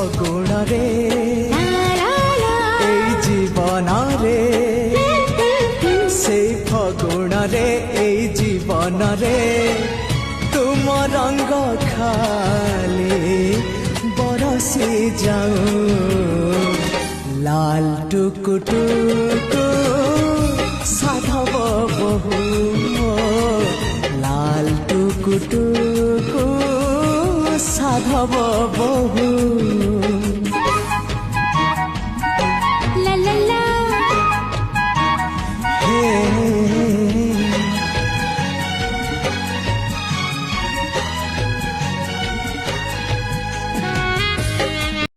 ଫଗୁଣରେ এই জীবনরে সেই ফগুণরে এই জীবনরে তুম রঙ খালি বরসি যাও লাল টুকু টুকু সাধব বহু লাল টুকু টুকু সাধব বহু